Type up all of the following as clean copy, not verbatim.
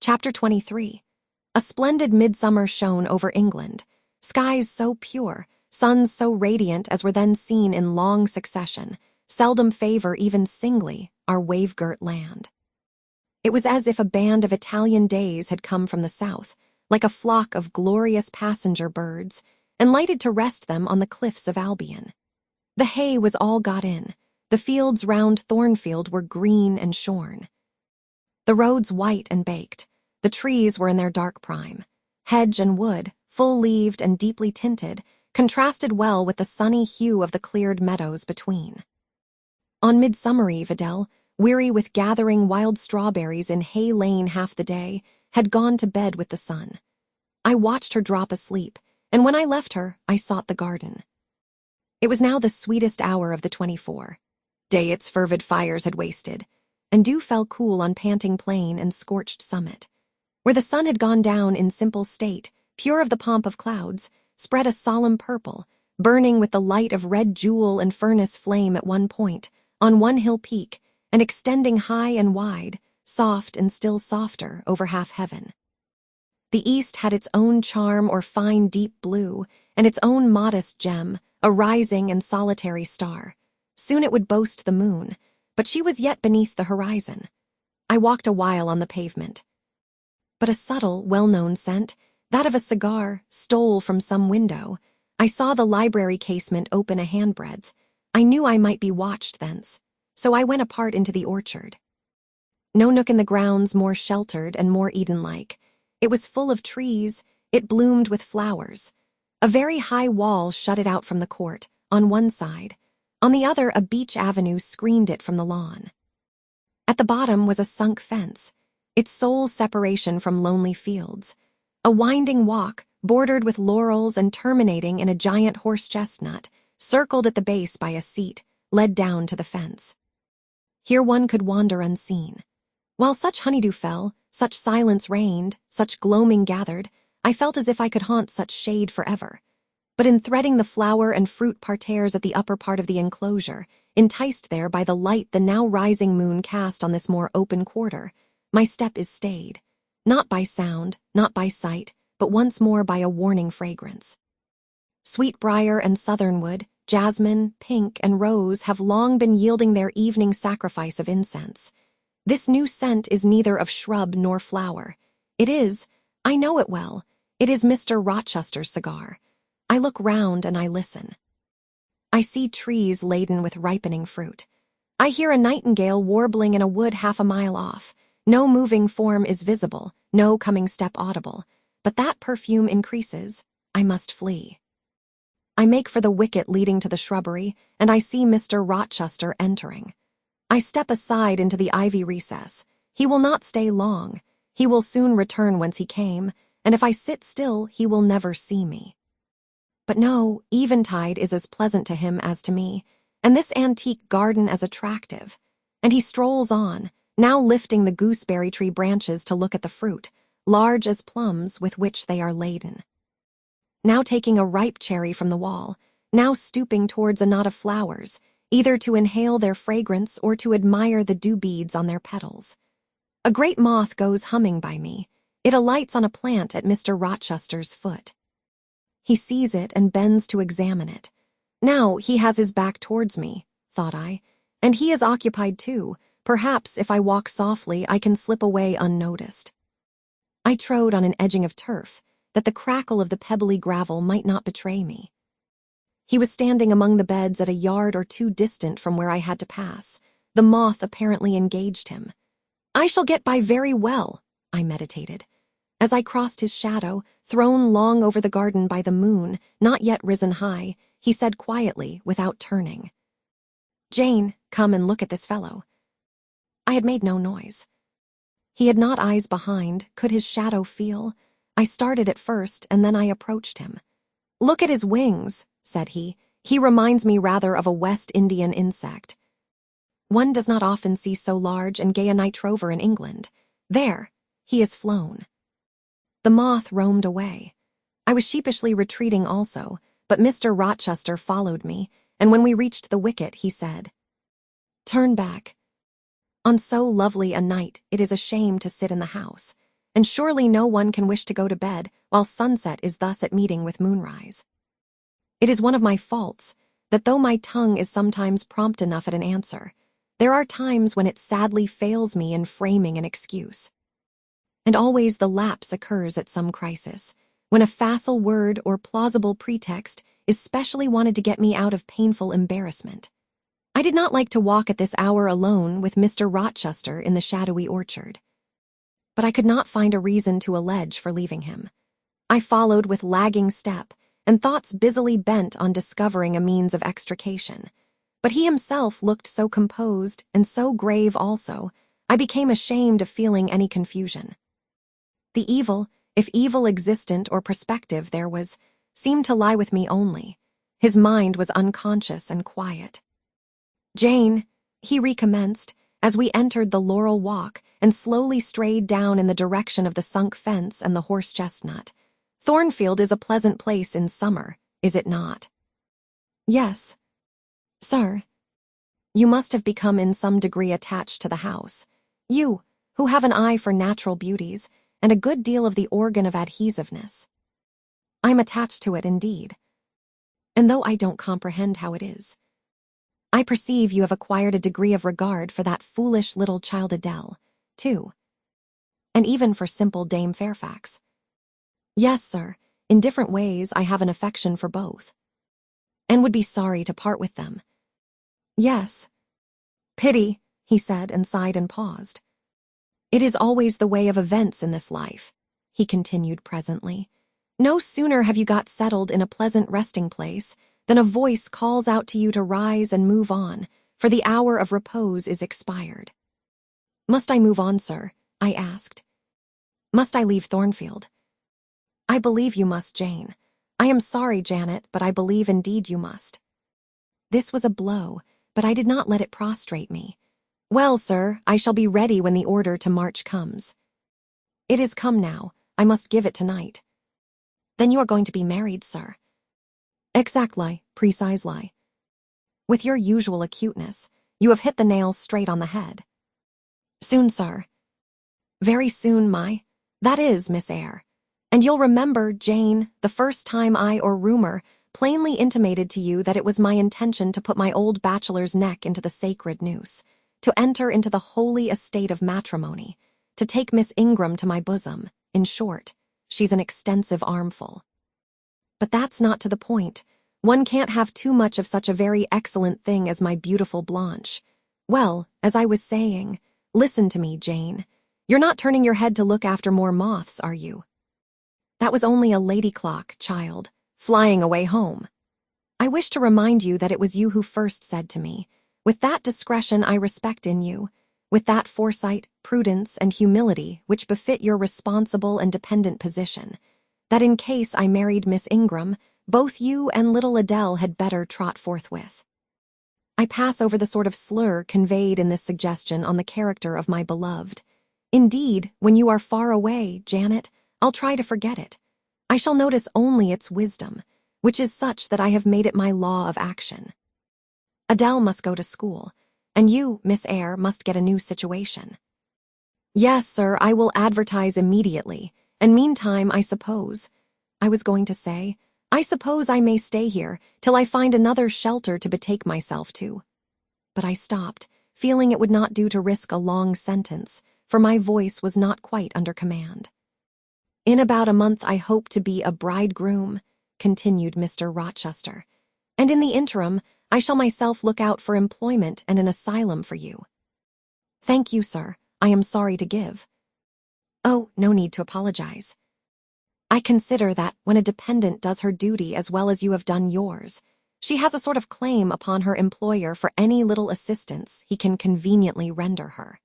Chapter 23. A splendid midsummer shone over England, skies so pure, suns so radiant as were then seen in long succession, seldom favor even singly our wave-girt land. It was as if a band of Italian days had come from the south, like a flock of glorious passenger birds, and lighted to rest them on the cliffs of Albion. The hay was all got in, the fields round Thornfield were green and shorn. The roads white and baked, the trees were in their dark prime. Hedge and wood, full-leaved and deeply tinted, contrasted well with the sunny hue of the cleared meadows between. On Midsummer Eve, Adele, weary with gathering wild strawberries in Hay Lane half the day, had gone to bed with the sun. I watched her drop asleep, and when I left her, I sought the garden. It was now the sweetest hour of the 24. Day its fervid fires had wasted, and dew fell cool on panting plain and scorched summit. Where the sun had gone down in simple state, pure of the pomp of clouds, spread a solemn purple, burning with the light of red jewel and furnace flame at one point, on one hill peak, and extending high and wide, soft and still softer, over half heaven. The east had its own charm or fine deep blue, and its own modest gem, a rising and solitary star. Soon it would boast the moon, but she was yet beneath the horizon. I walked a while on the pavement. But a subtle, well-known scent, that of a cigar, stole from some window. I saw the library casement open a handbreadth. I knew I might be watched thence, so I went apart into the orchard. No nook in the grounds more sheltered and more Eden-like. It was full of trees, it bloomed with flowers. A very high wall shut it out from the court, on one side. On the other, a beech avenue screened it from the lawn. At the bottom was a sunk fence, its sole separation from lonely fields. A winding walk, bordered with laurels and terminating in a giant horse-chestnut, circled at the base by a seat, led down to the fence. Here one could wander unseen. While such honeydew fell, such silence reigned, such gloaming gathered, I felt as if I could haunt such shade forever. But in threading the flower and fruit parterres at the upper part of the enclosure, enticed there by the light the now rising moon cast on this more open quarter, my step is stayed, not by sound, not by sight, but once more by a warning fragrance. Sweetbriar and southernwood, jasmine, pink, and rose have long been yielding their evening sacrifice of incense. This new scent is neither of shrub nor flower. It is, I know it well, it is Mr. Rochester's cigar. I look round and I listen. I see trees laden with ripening fruit. I hear a nightingale warbling in a wood half a mile off. No moving form is visible, no coming step audible, but that perfume increases. I must flee. I make for the wicket leading to the shrubbery, and I see Mr. Rochester entering. I step aside into the ivy recess. He will not stay long. He will soon return whence he came, and if I sit still, he will never see me. But no, eventide is as pleasant to him as to me, and this antique garden as attractive. And he strolls on, now lifting the gooseberry tree branches to look at the fruit, large as plums with which they are laden. Now taking a ripe cherry from the wall, now stooping towards a knot of flowers, either to inhale their fragrance or to admire the dew beads on their petals. A great moth goes humming by me. It alights on a plant at Mr. Rochester's foot. He sees it and bends to examine it. Now he has his back towards me, thought I, and he is occupied too. Perhaps if I walk softly I can slip away unnoticed. I trode on an edging of turf, that the crackle of the pebbly gravel might not betray me. He was standing among the beds at a yard or two distant from where I had to pass. The moth apparently engaged him. I shall get by very well, I meditated. As I crossed his shadow, thrown long over the garden by the moon, not yet risen high, he said quietly, without turning, "Jane, come and look at this fellow." I had made no noise. He had not eyes behind. Could his shadow feel? I started at first, and then I approached him. "Look at his wings," said he. "He reminds me rather of a West Indian insect. One does not often see so large and gay a night rover in England. There, he is flown." The moth roamed away. I was sheepishly retreating also, but Mr. Rochester followed me, and when we reached the wicket, he said, "Turn back. On so lovely a night, it is a shame to sit in the house. and surely no one can wish to go to bed while sunset is thus at meeting with moonrise. It is one of my faults that though my tongue is sometimes prompt enough at an answer, there are times when it sadly fails me in framing an excuse. And always the lapse occurs at some crisis, when a facile word or plausible pretext is specially wanted to get me out of painful embarrassment. I did not like to walk at this hour alone with Mr. Rochester in the shadowy orchard. But I could not find a reason to allege for leaving him. I followed with lagging step, and thoughts busily bent on discovering a means of extrication. But he himself looked so composed and so grave also, I became ashamed of feeling any confusion. The evil, if evil existent or prospective there was, seemed to lie with me only. His mind was unconscious and quiet. "Jane," he recommenced, as we entered the laurel walk and slowly strayed down in the direction of the sunk fence and the horse-chestnut. "Thornfield is a pleasant place in summer, is it not?" "Yes, sir." "You must have become in some degree attached to the house. You, who have an eye for natural beauties, and a good deal of the organ of adhesiveness." "I'm attached to it indeed. And though I don't comprehend how it is, I perceive you have acquired a degree of regard for that foolish little child Adele, too, and even for simple Dame Fairfax." "Yes, sir, in different ways I have an affection for both, and would be sorry to part with them." "Yes." "Pity," he said, and sighed and paused. "It is always the way of events in this life," he continued presently. "No sooner have you got settled in a pleasant resting place than a voice calls out to you to rise and move on, for the hour of repose is expired." "Must I move on, sir?" I asked. "Must I leave Thornfield?" "I believe you must, Jane. I am sorry, Janet, but I believe indeed you must." This was a blow, but I did not let it prostrate me. "Well, sir, I shall be ready when the order to march comes." "It is come now. I must give it tonight." "Then you are going to be married, sir?" "Exactly, precisely." "With your usual acuteness, you have hit the nail straight on the head." "Soon, sir." "Very soon, that is, Miss Eyre. And you'll remember, Jane, the first time I or rumor plainly intimated to you that it was my intention to put my old bachelor's neck into the sacred noose, to enter into the holy estate of matrimony, to take Miss Ingram to my bosom. In short, she's an extensive armful. But that's not to the point. One can't have too much of such a very excellent thing as my beautiful Blanche. Well, as I was saying, listen to me, Jane. You're not turning your head to look after more moths, are you? That was only a lady clock, child, flying away home. I wish to remind you that it was you who first said to me, with that discretion I respect in you, with that foresight, prudence, and humility which befit your responsible and dependent position, that in case I married Miss Ingram, both you and little Adele had better trot forthwith. I pass over the sort of slur conveyed in this suggestion on the character of my beloved. Indeed, when you are far away, Janet, I'll try to forget it. I shall notice only its wisdom, which is such that I have made it my law of action. Adele must go to school, and you, Miss Eyre, must get a new situation. Yes, sir, I will advertise immediately, and meantime, I suppose I suppose I may stay here till I find another shelter to betake myself to. But I stopped, feeling it would not do to risk a long sentence, for my voice was not quite under command. In about a month I hope to be a bridegroom, continued Mr. Rochester, and in the interim I shall myself look out for employment and an asylum for you. Thank you, sir, I am sorry to give. Oh, no need to apologize. I consider that when a dependent does her duty as well as you have done yours, she has a sort of claim upon her employer for any little assistance he can conveniently render her.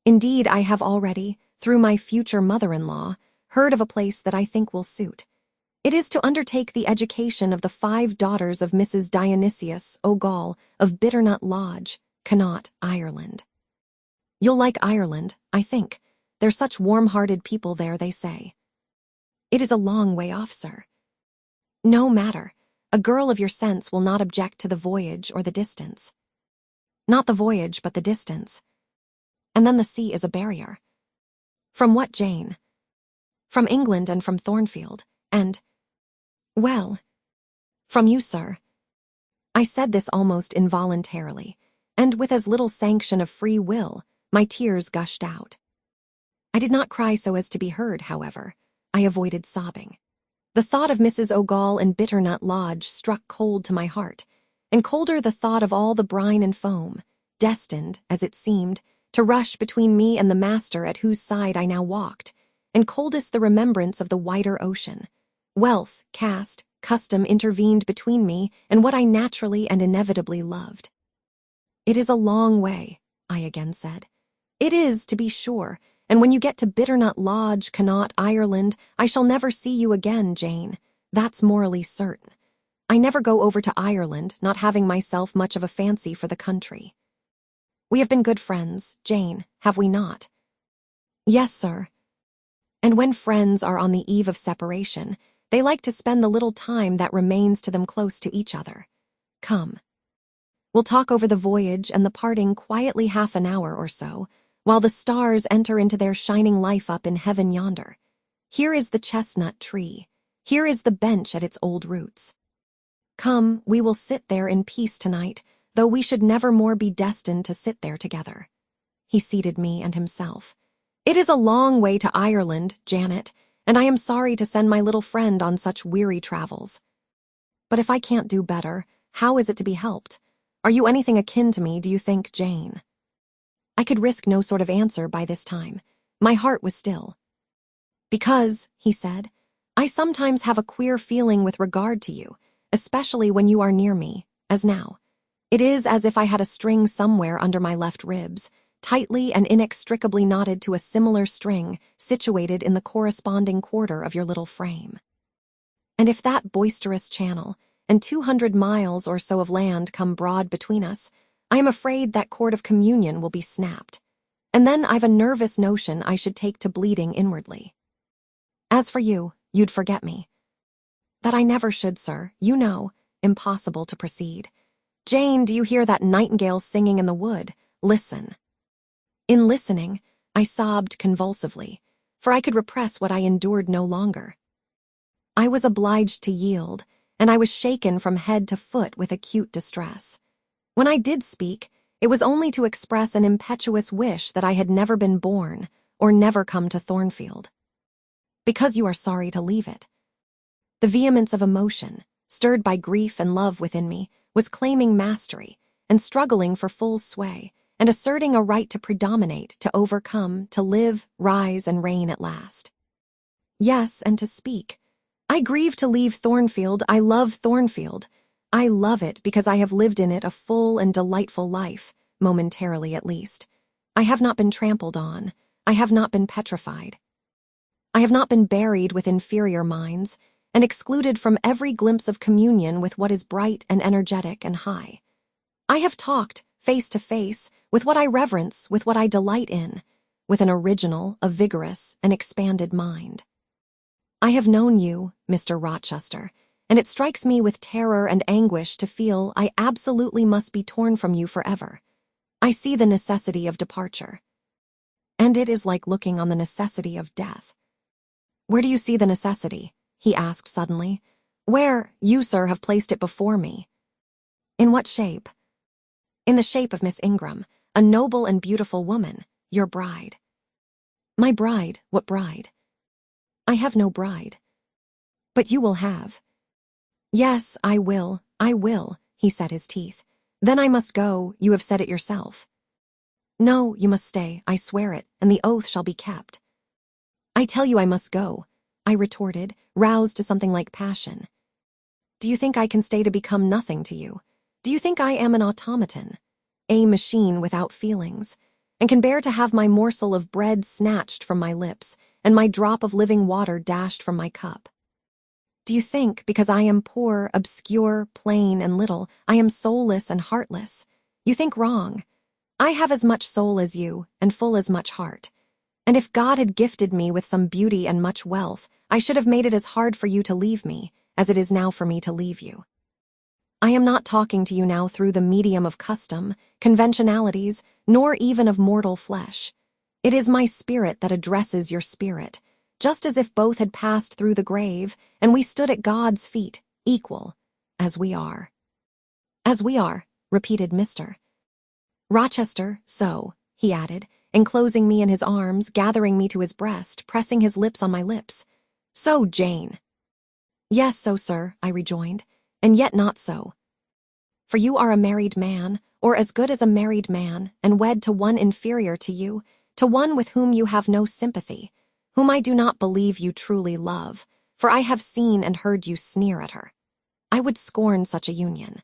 Indeed, I have already, through my future mother-in-law, heard of a place that I think will suit. It is to undertake the education of the 5 daughters of Mrs. Dionysius O'Gall of Bitternut Lodge, Connaught, Ireland. You'll like Ireland, I think. They're such warm-hearted people there, they say. It is a long way off, sir. No matter. A girl of your sense will not object to the voyage or the distance. Not the voyage, but the distance. And then the sea is a barrier. From what, Jane? From England and from Thornfield, and, well, from you, sir. I said this almost involuntarily, and with as little sanction of free will, my tears gushed out. I did not cry so as to be heard, however. I avoided sobbing. The thought of Mrs. O'Gall and Bitternut Lodge struck cold to my heart, and colder the thought of all the brine and foam, destined, as it seemed, to rush between me and the master at whose side I now walked, and coldest the remembrance of the wider ocean. Wealth, caste, custom intervened between me and what I naturally and inevitably loved. It is a long way, I again said. It is, to be sure, and when you get to Bitternut Lodge, Connaught, Ireland, I shall never see you again, Jane. That's morally certain. I never go over to Ireland, not having myself much of a fancy for the country. We have been good friends, Jane, have we not? Yes, sir. And when friends are on the eve of separation, they like to spend the little time that remains to them close to each other. Come. We'll talk over the voyage and the parting quietly half an hour or so, while the stars enter into their shining life up in heaven yonder. Here is the chestnut tree. Here is the bench at its old roots. Come, we will sit there in peace tonight, though we should never more be destined to sit there together. He seated me and himself. It is a long way to Ireland, Janet, and I am sorry to send my little friend on such weary travels. But if I can't do better, how is it to be helped? Are you anything akin to me, do you think, Jane? I could risk no sort of answer by this time. My heart was still. Because, he said, I sometimes have a queer feeling with regard to you, especially when you are near me, as now. It is as if I had a string somewhere under my left ribs, tightly and inextricably knotted to a similar string situated in the corresponding quarter of your little frame. And if that boisterous channel and 200 miles or so of land come broad between us, I am afraid that cord of communion will be snapped. And then I've a nervous notion I should take to bleeding inwardly. As for you, you'd forget me. That I never should, sir, you know, impossible to proceed. Jane, do you hear that nightingale singing in the wood? Listen. In listening, I sobbed convulsively, for I could repress what I endured no longer. I was obliged to yield, and I was shaken from head to foot with acute distress. When I did speak, it was only to express an impetuous wish that I had never been born or never come to Thornfield. Because you are sorry to leave it. The vehemence of emotion, stirred by grief and love within me, was claiming mastery and struggling for full sway, and asserting a right to predominate, to overcome, to live, rise, and reign at last. Yes, and to speak. I grieve to leave Thornfield. I love Thornfield. I love it because I have lived in it a full and delightful life, momentarily at least. I have not been trampled on. I have not been petrified. I have not been buried with inferior minds and excluded from every glimpse of communion with what is bright and energetic and high. I have talked, face to face, with what I reverence, with what I delight in, with an original, a vigorous, and expanded mind. I have known you, Mr. Rochester, and it strikes me with terror and anguish to feel I absolutely must be torn from you forever. I see the necessity of departure. And it is like looking on the necessity of death. Where do you see the necessity? He asked suddenly. Where, you, sir, have placed it before me. In what shape? In the shape of Miss Ingram, a noble and beautiful woman, your bride. My bride? What bride? I have no bride. But you will have. Yes, I will, he set his teeth. Then I must go, you have said it yourself. No, you must stay, I swear it, and the oath shall be kept. I tell you I must go, I retorted, roused to something like passion. Do you think I can stay to become nothing to you? Do you think I am an automaton, a machine without feelings, and can bear to have my morsel of bread snatched from my lips and my drop of living water dashed from my cup? Do you think, because I am poor, obscure, plain, and little, I am soulless and heartless? You think wrong. I have as much soul as you, and full as much heart. And if God had gifted me with some beauty and much wealth, I should have made it as hard for you to leave me as it is now for me to leave you. I am not talking to you now through the medium of custom, conventionalities, nor even of mortal flesh. It is my spirit that addresses your spirit, just as if both had passed through the grave, and we stood at God's feet, equal, as we are. As we are, repeated Mr. Rochester, so, he added, enclosing me in his arms, gathering me to his breast, pressing his lips on my lips. So, Jane. Yes, so, sir, I rejoined, and yet not so. For you are a married man, or as good as a married man, and wed to one inferior to you, to one with whom you have no sympathy, whom I do not believe you truly love, for I have seen and heard you sneer at her. I would scorn such a union.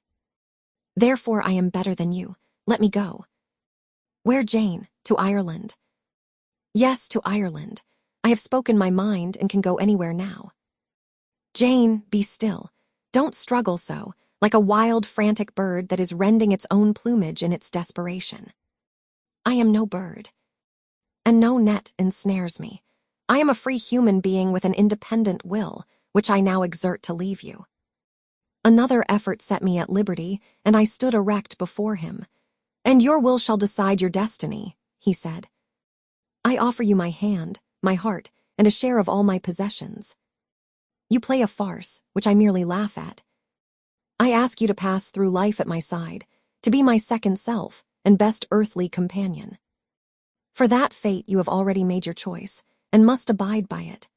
Therefore I am better than you. Let me go. Where, Jane? To Ireland. Yes, to Ireland. I have spoken my mind and can go anywhere now. Jane, be still. Don't struggle so, like a wild, frantic bird that is rending its own plumage in its desperation. I am no bird, and no net ensnares me. I am a free human being with an independent will, which I now exert to leave you. Another effort set me at liberty, and I stood erect before him. And your will shall decide your destiny, he said. I offer you my hand, my heart, and a share of all my possessions. You play a farce, which I merely laugh at. I ask you to pass through life at my side, to be my second self and best earthly companion. For that fate you have already made your choice, and must abide by it.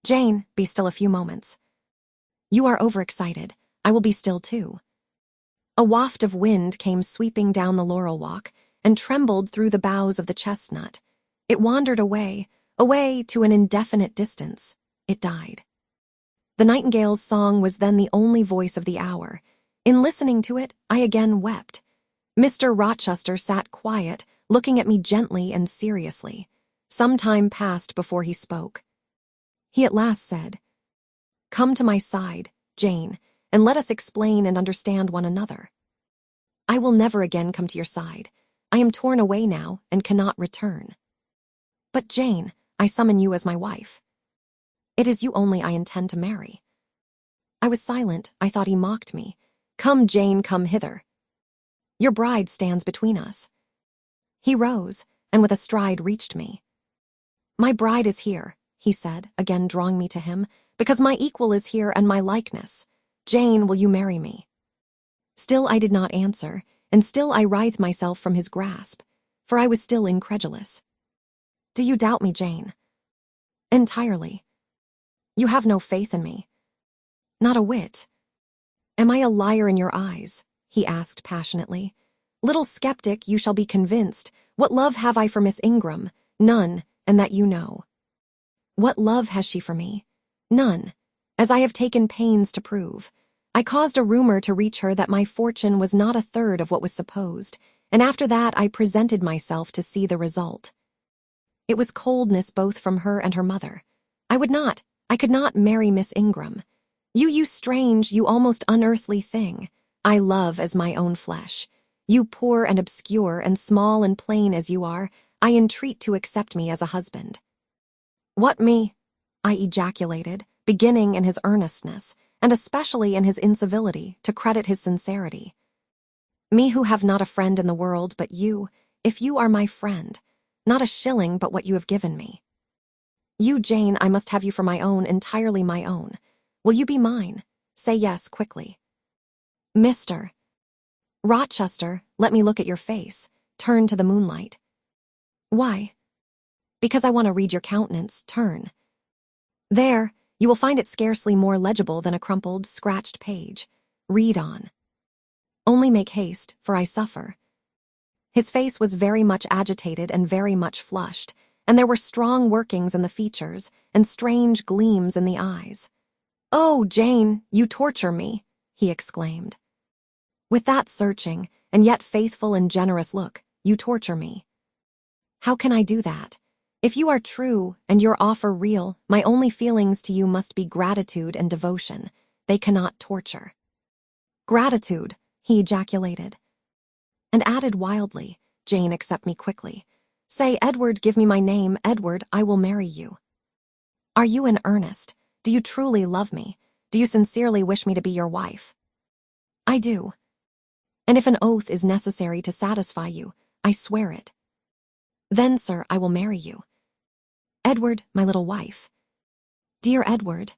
Jane, be still a few moments. You are overexcited. I will be still too. A waft of wind came sweeping down the laurel walk and trembled through the boughs of the chestnut. It wandered away, away to an indefinite distance. It died. The nightingale's song was then the only voice of the hour. In listening to it, I again wept. Mr. Rochester sat quiet, looking at me gently and seriously. Some time passed before he spoke. He at last said, "Come to my side, Jane, and let us explain and understand one another. I will never again come to your side. I am torn away now and cannot return. But Jane, I summon you as my wife. It is you only I intend to marry." I was silent. I thought he mocked me. "Come, Jane, come hither. Your bride stands between us." He rose, and with a stride reached me. "My bride is here," he said, again drawing me to him, "because my equal is here and my likeness. Jane, will you marry me?" Still I did not answer, and still I writhed myself from his grasp, for I was still incredulous. "Do you doubt me, Jane?" "Entirely." "You have no faith in me?" "Not a whit." "Am I a liar in your eyes?" he asked passionately. "Little skeptic, you shall be convinced. What love have I for Miss Ingram? None, and that you know. What love has she for me? None, as I have taken pains to prove. I caused a rumor to reach her that my fortune was not a third of what was supposed, and after that I presented myself to see the result. It was coldness both from her and her mother. I could not marry Miss Ingram. You strange, you almost unearthly thing, I love as my own flesh. You poor and obscure and small and plain as you are, I entreat to accept me as a husband." "What me?" I ejaculated, beginning in his earnestness, and especially in his incivility, to credit his sincerity. "Me who have not a friend in the world but you, if you are my friend, not a shilling but what you have given me. You, Jane, I must have you for my own, entirely my own. Will you be mine? Say yes, quickly." "Mr. Rochester, let me look at your face. Turn to the moonlight." "Why?" "Because I want to read your countenance. Turn. There, you will find it scarcely more legible than a crumpled, scratched page. Read on. Only make haste, for I suffer." His face was very much agitated and very much flushed, and there were strong workings in the features and strange gleams in the eyes. "Oh, Jane, you torture me," he exclaimed. "With that searching, and yet faithful and generous look, you torture me." "How can I do that? If you are true, and your offer real, my only feelings to you must be gratitude and devotion. They cannot torture." "Gratitude," he ejaculated, and added wildly, "Jane, accept me quickly. Say, Edward, give me my name, Edward, I will marry you." "Are you in earnest? Do you truly love me? Do you sincerely wish me to be your wife?" "I do. And if an oath is necessary to satisfy you, I swear it." Then, sir, I will marry you. Edward, my little wife. Dear Edward.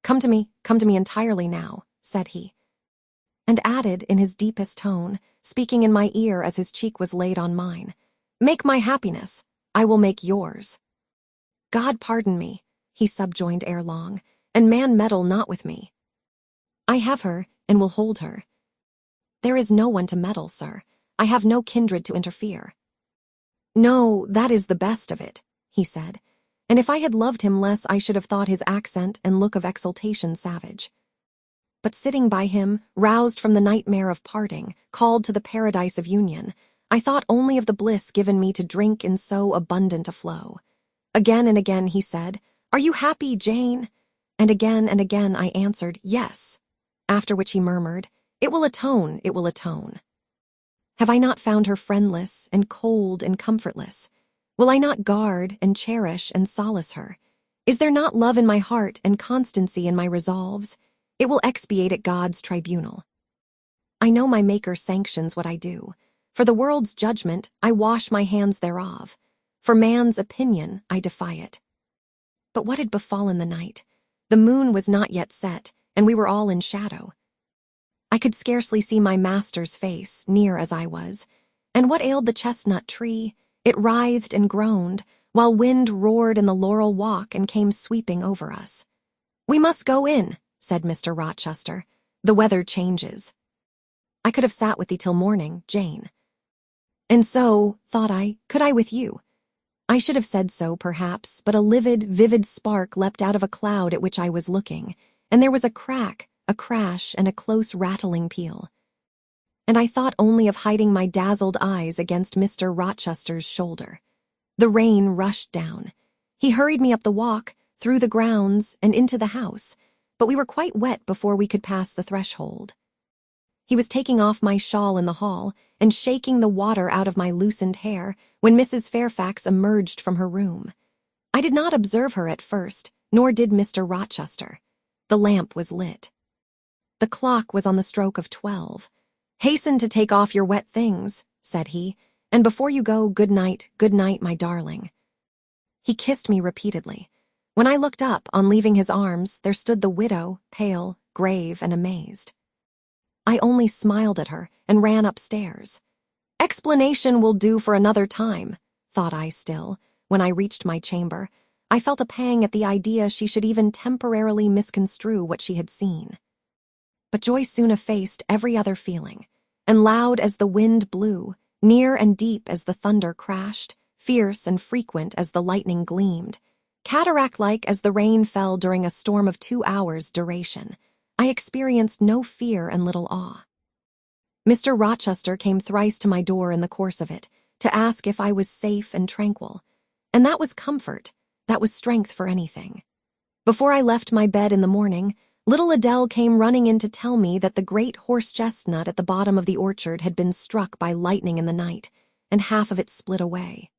Come to me entirely now, said he, and added in his deepest tone, speaking in my ear as his cheek was laid on mine, make my happiness, I will make yours. God pardon me, he subjoined ere long, and man meddle not with me. I have her, and will hold her. There is no one to meddle, sir. I have no kindred to interfere. No, that is the best of it, he said, and if I had loved him less I should have thought his accent and look of exultation savage. But sitting by him, roused from the nightmare of parting, called to the paradise of union, I thought only of the bliss given me to drink in so abundant a flow. Again and again he said, Are you happy, Jane? And again I answered, Yes. After which he murmured, It will atone, it will atone. Have I not found her friendless and cold and comfortless? Will I not guard and cherish and solace her? Is there not love in my heart and constancy in my resolves? It will expiate at God's tribunal. I know my Maker sanctions what I do. For the world's judgment, I wash my hands thereof. For man's opinion, I defy it. But what had befallen the night? The moon was not yet set, and we were all in shadow. I could scarcely see my master's face, near as I was. And what ailed the chestnut tree? It writhed and groaned, while wind roared in the laurel walk and came sweeping over us. We must go in, said Mr. Rochester. The weather changes. I could have sat with thee till morning, Jane. And so, thought I, could I with you. I should have said so, perhaps, but a livid, vivid spark leapt out of a cloud at which I was looking, and there was a crack, a crash, and a close rattling peal. And I thought only of hiding my dazzled eyes against Mr. Rochester's shoulder. The rain rushed down. He hurried me up the walk, through the grounds, and into the house, but we were quite wet before we could pass the threshold. He was taking off my shawl in the hall and shaking the water out of my loosened hair when Mrs. Fairfax emerged from her room. I did not observe her at first, nor did Mr. Rochester. The lamp was lit. The clock was on the stroke of 12. Hasten to take off your wet things, said he, and before you go, good night, my darling. He kissed me repeatedly. When I looked up, on leaving his arms, there stood the widow, pale, grave, and amazed. I only smiled at her and ran upstairs. Explanation will do for another time, thought I still. When I reached my chamber, I felt a pang at the idea she should even temporarily misconstrue what she had seen. But joy soon effaced every other feeling, and loud as the wind blew, near and deep as the thunder crashed, fierce and frequent as the lightning gleamed, cataract-like as the rain fell during a storm of 2 hours' duration, I experienced no fear and little awe. Mr. Rochester came thrice to my door in the course of it, to ask if I was safe and tranquil, and that was comfort, that was strength for anything. Before I left my bed in the morning, little Adele came running in to tell me that the great horse-chestnut at the bottom of the orchard had been struck by lightning in the night, and half of it split away.